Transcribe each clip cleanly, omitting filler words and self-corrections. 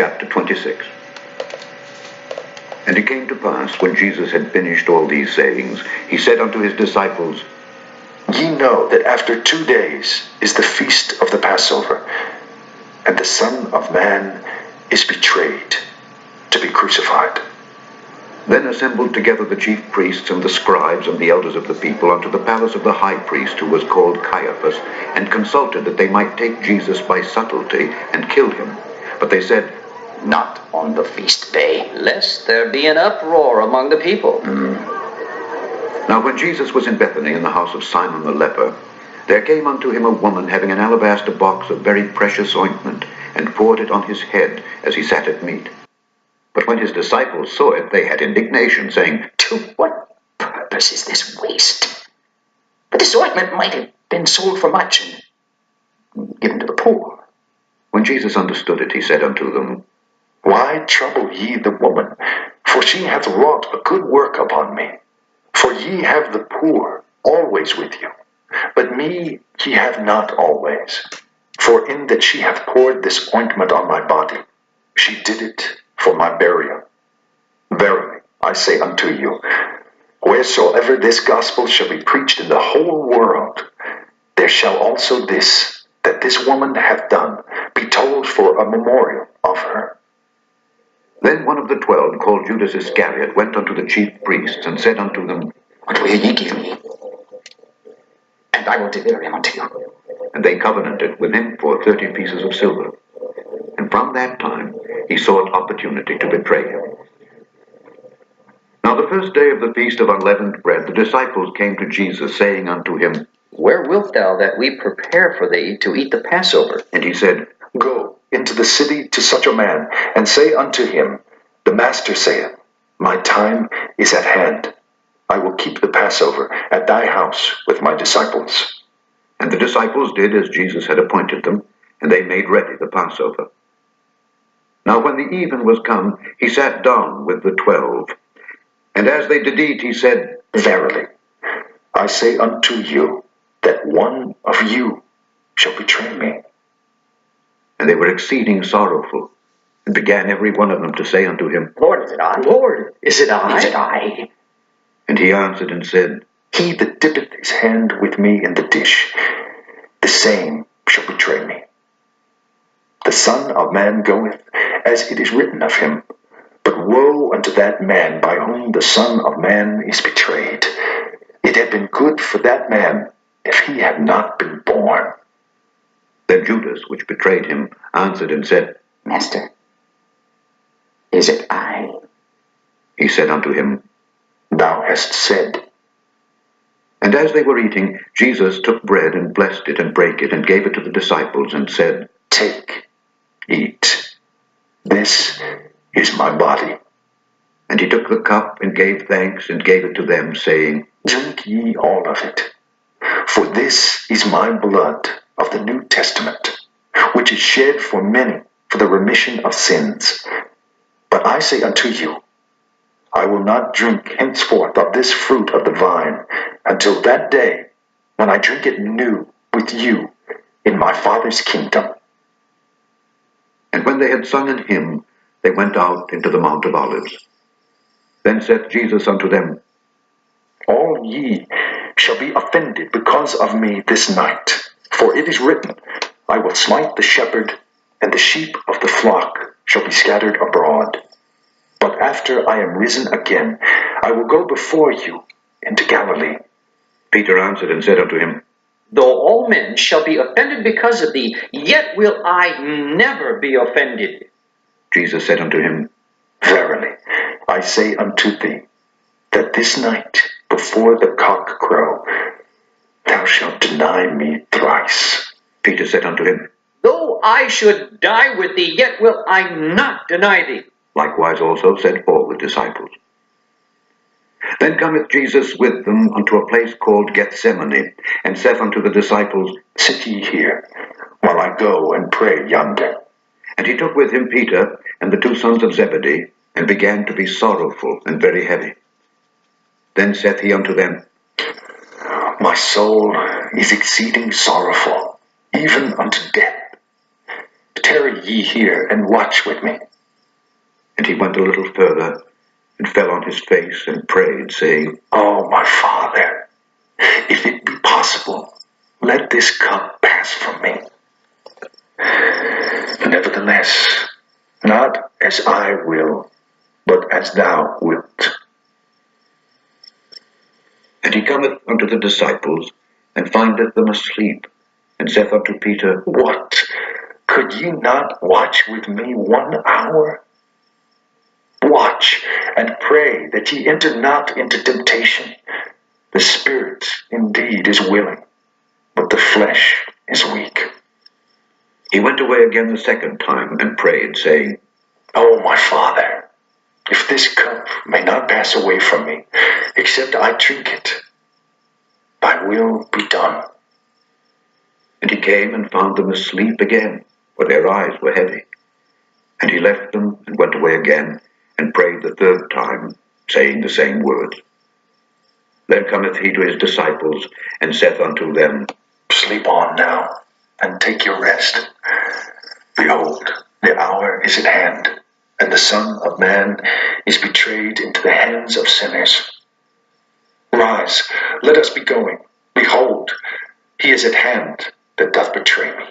chapter 26. And it came to pass, when Jesus had finished all these sayings, he said unto his disciples, Ye know that after 2 days is the feast of the Passover, and the Son of Man is betrayed to be crucified. Then assembled together the chief priests and the scribes and the elders of the people unto the palace of the high priest, who was called Caiaphas, and consulted that they might take Jesus by subtlety and kill him. But they said, Not on the feast day, lest there be an uproar among the people. Now when Jesus was in Bethany in the house of Simon the leper, there came unto him a woman having an alabaster box of very precious ointment, and poured it on his head as he sat at meat. But when his disciples saw it, they had indignation, saying, To what purpose is this waste? But this ointment might have been sold for much and given to the poor. When Jesus understood it, he said unto them, Why trouble ye the woman? For she hath wrought a good work upon me. For ye have the poor always with you, but me ye have not always. For in that she hath poured this ointment on my body, she did it for my burial. Verily, I say unto you, wheresoever this gospel shall be preached in the whole world, there shall also this, that this woman hath done, be told for a memorial of her. Then one of the 12, called Judas Iscariot, went unto the chief priests, and said unto them, What will ye give me? And I will deliver him unto you. And they covenanted with him for 30 pieces of silver. And from that time he sought opportunity to betray him. Now the first day of the feast of unleavened bread, the disciples came to Jesus, saying unto him, Where wilt thou that we prepare for thee to eat the Passover? And he said, Go into the city to such a man, and say unto him, The Master saith, My time is at hand. I will keep the Passover at thy house with my disciples. And the disciples did as Jesus had appointed them, and they made ready the Passover. Now when the even was come, he sat down with the 12. And as they did eat, he said, Verily, I say unto you, that one of you shall betray me. And they were exceeding sorrowful, and began every one of them to say unto him, Lord, is it I? Lord, is it I? Is it I? And he answered and said, He that dippeth his hand with me in the dish, the same shall betray me. The Son of Man goeth, as it is written of him. But woe unto that man by whom the Son of Man is betrayed. It had been good for that man if he had not been born. Then Judas, which betrayed him, answered and said, Master, is it I? He said unto him, Thou hast said. And as they were eating, Jesus took bread and blessed it and brake it and gave it to the disciples and said, Take, eat. This is my body. And he took the cup and gave thanks and gave it to them, saying, Drink ye all of it. For this is my blood of the New Testament, which is shed for many for the remission of sins. But I say unto you, I will not drink henceforth of this fruit of the vine until that day when I drink it new with you in my Father's kingdom. And when they had sung an hymn, they went out into the Mount of Olives. Then saith Jesus unto them, All ye shall be offended because of me this night. For it is written, I will smite the shepherd, and the sheep of the flock shall be scattered abroad. But after I am risen again, I will go before you into Galilee. Peter answered and said unto him, Though all men shall be offended because of thee, yet will I never be offended. Jesus said unto him, Verily, I say unto thee, that this night before the cock crow, thou shalt deny me thrice. Peter said unto him, Though I should die with thee, yet will I not deny thee. Likewise also said all the disciples. Then cometh Jesus with them unto a place called Gethsemane, and saith unto the disciples, Sit ye here, while I go and pray yonder. And he took with him Peter and the 2 sons of Zebedee, and began to be sorrowful and very heavy. Then saith he unto them, My soul is exceeding sorrowful, even unto death. Tarry ye here and watch with me. And he went a little further, and fell on his face and prayed, saying, Oh, my Father, if it be possible, let this cup pass from me. Nevertheless, not as I will, but as thou wilt. And he cometh unto the disciples, and findeth them asleep, and saith unto Peter, What? Could ye not watch with me 1 hour? Watch and pray that ye enter not into temptation. The spirit indeed is willing, but the flesh is weak. He went away again the second time, and prayed, saying, Oh, my Father, if this cup may not pass away from me, except I drink it, thy will be done. And he came and found them asleep again, for their eyes were heavy. And he left them, and went away again, and prayed the third time, saying the same words. Then cometh he to his disciples, and saith unto them, Sleep on now, and take your rest. Behold, the hour is at hand, and the Son of Man is betrayed into the hands of sinners. Rise, let us be going. Behold, he is at hand that doth betray me.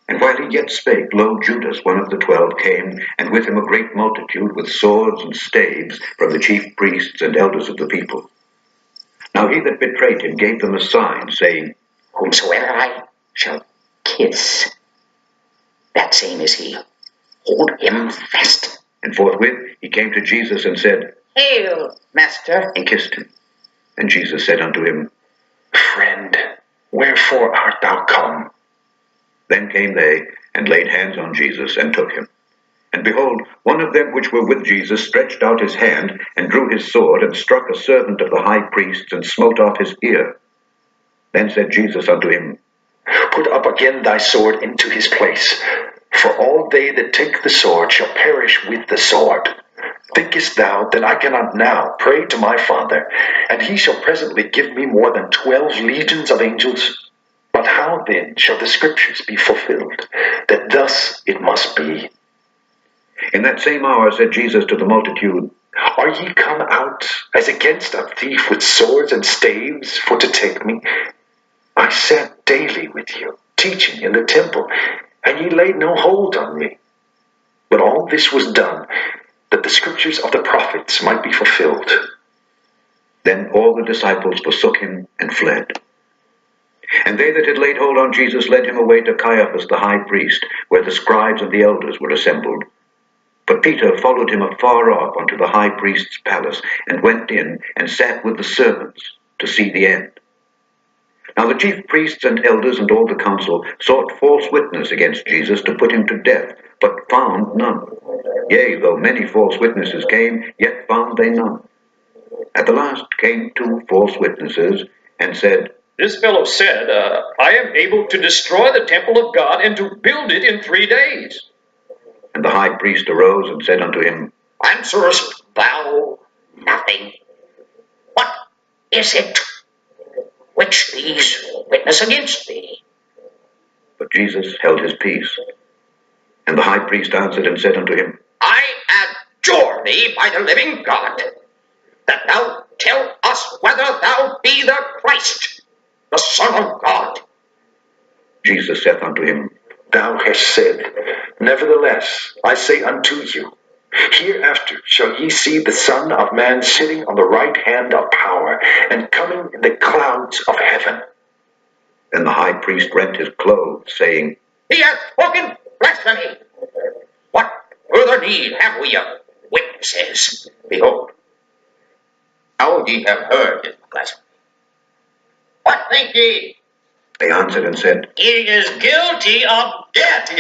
And while he yet spake, lo, Judas, one of the 12, came, and with him a great multitude with swords and staves from the chief priests and elders of the people. Now he that betrayed him gave them a sign, saying, Whomsoever I shall kiss, that same is he. Hold him fast. And forthwith he came to Jesus and said, Hail, Master. and kissed him. And Jesus said unto him, Friend, wherefore art thou come? Then came they, and laid hands on Jesus, and took him. And behold, one of them which were with Jesus stretched out his hand, and drew his sword, and struck a servant of the high priest's, and smote off his ear. Then said Jesus unto him, Put up again thy sword into his place, for all they that take the sword shall perish with the sword. Thinkest thou that I cannot now pray to my Father, and he shall presently give me more than 12 legions of angels? But how then shall the scriptures be fulfilled, that thus it must be? In that same hour said Jesus to the multitude, Are ye come out as against a thief with swords and staves for to take me? I sat daily with you, teaching in the temple, and ye laid no hold on me. But all this was done, that the scriptures of the prophets might be fulfilled. Then all the disciples forsook him and fled. And they that had laid hold on Jesus led him away to Caiaphas the high priest, where the scribes and the elders were assembled. But Peter followed him afar off unto the high priest's palace, and went in, and sat with the servants, to see the end. Now the chief priests and elders and all the council sought false witness against Jesus to put him to death, but found none. Yea, though many false witnesses came, yet found they none. At the last came 2 false witnesses, and said, This fellow said, I am able to destroy the temple of God and to build it in 3 days. And the high priest arose and said unto him, Answerest thou nothing? What is it which these witness against thee? But Jesus held his peace. And the high priest answered and said unto him, I adjure thee by the living God, that thou tell us whether thou be the Christ, the Son of God. Jesus saith unto him, Thou hast said, Nevertheless, I say unto you, hereafter shall ye see the Son of Man sitting on the right hand of power, and coming in the clouds of heaven. Then the high priest rent his clothes, saying, He hath spoken blasphemy. What further need have we of witnesses? Behold, now ye have heard his blasphemy. What think ye? They answered and said, He is guilty of death.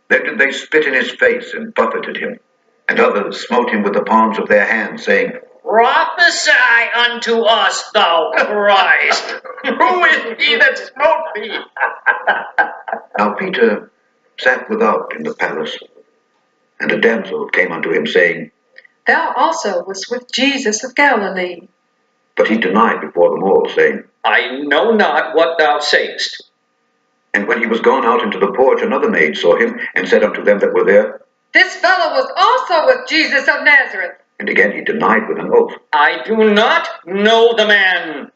Then did they spit in his face, and buffeted him. And others smote him with the palms of their hands, saying, Prophesy unto us, thou Christ. Who is he that smote thee? Now Peter sat without in the palace. And a damsel came unto him, saying, Thou also wast with Jesus of Galilee. But he denied before them all, saying, I know not what thou sayest. And when he was gone out into the porch, another maid saw him, and said unto them that were there, This fellow was also with Jesus of Nazareth. And again he denied with an oath. I do not know the man.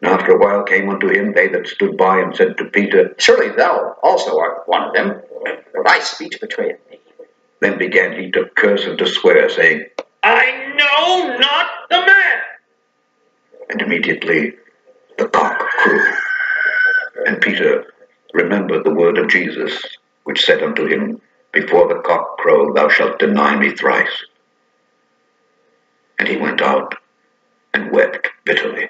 And after a while came unto him they that stood by, and said to Peter, Surely thou also art one of them, for thy speech betrayeth thee. Then began he to curse and to swear, saying, I know not the man. and immediately the cock crew. And Peter remembered the word of Jesus, which said unto him, Before the cock crow, thou shalt deny me thrice. And he went out and wept bitterly.